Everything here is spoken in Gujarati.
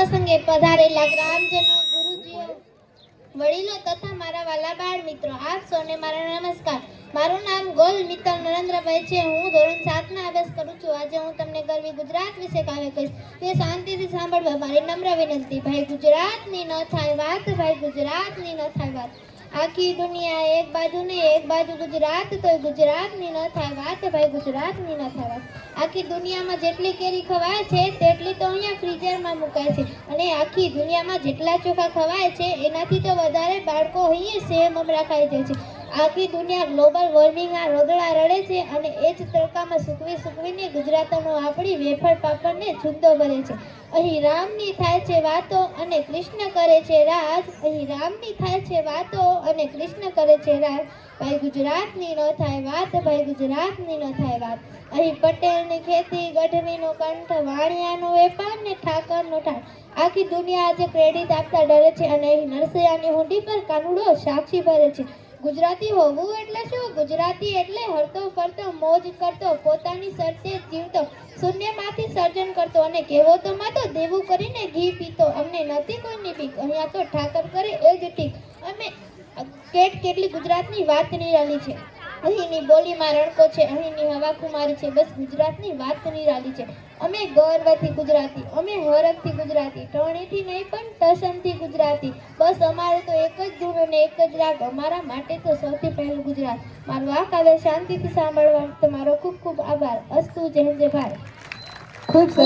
પ્રસંગે પધારેલા ગ્રામજનો, ગુરુજીઓ, વડીલો તથા મારા વાલા બાળ મિત્રો, આપ સૌને મારા નમસ્કાર. મારું નામ ગોલ મિત્તલ નરેન્દ્રભાઈ છે. હું ધોરણ 7 માં અભ્યાસ કરું છું. આજે હું તમને ગરવી ગુજરાત વિશે કાવ્ય કહીશ. તે શાંતિથી સાંભળવા મારી નમ્ર વિનંતી. ભાઈ ગુજરાતની ન થાય વાત, ભાઈ ગુજરાતની ન થાય વાત. આખી દુનિયા એક બાજુ ને એક બાજુ ગુજરાત, તોય ગુજરાતની ન થાય વાત, ભાઈ ગુજરાતની ન થાય વાત. આખી દુનિયામાં જેટલી કેરી ખવાય છે તેટલી તો અહીંયા ફ્રીઝરમાં મુકાય છે, અને આખી દુનિયામાં જેટલા ચોખા ખવાય છે એનાથી તો વધારે બાળકો અહીંયા સેવ મમરા ખાઈ જાય છે. આખી દુનિયા ગ્લોબલ વોર્મિંગના રોદડા રડે છે, અને એ જ તડકામાં સૂકવીને ગુજરાતનો આપણી વેફર પાપડને છૂંદો ભરે છે. અહીં રામની થાય છે વાતો અને કૃષ્ણ કરે છે રાજ. અહીં રામની થાય છે વાતો અને કૃષ્ણ કરે છે રાજ. ભાઈ ગુજરાતની ન થાય વાત, ભાઈ ગુજરાતની ન થાય વાત. અહીં પટેલની ખેતી, ગઢવીનો કંઠ, વાણિયાનો વેપાર ને ઠાકરનો ઠાઠ. આખી દુનિયા આજે ક્રેડિટ આપતા ડરે છે, અને અહીં નરસૈયાની હુંડી પર કાનુડો સાક્ષી ભરે છે. ગુજરાતી હોવું એટલે શું? ગુજરાતી એટલે હરતો ફરતો, મોજ કરતો, પોતાની શરતે જીવતો, શૂન્યમાંથી સર્જન કરતો, અને કહેવો તો માતો દેવું કરીને ઘી પીતો. અમને નથી કોઈની બીક, અહીંયા તો ઠાકર કરે એ જ ઠીક. અમે કેટલી ગુજરાતની વાત નિરાલી છે. અહીંની બોલીમાં રણકો છે, અહીંની હવા ખુમારી છે. બસ ગુજરાતની વાત નિરાલી છે. અમે ગર્વથી ગુજરાતી, અમે હરખથી ગુજરાતી, ટણીથી નહીં પણ ટસનથી ગુજરાતી. બસ અમારે તો એક જ ધૂન અને એક જ રાગ, અમારા માટે તો સૌથી પહેલું ગુજરાત. મારું આ કાવ્ય શાંતિથી સાંભળવા તમારો ખૂબ ખૂબ આભાર. અસ્તુ જય હિન્દ જય ભારત. ખૂબ સરસ.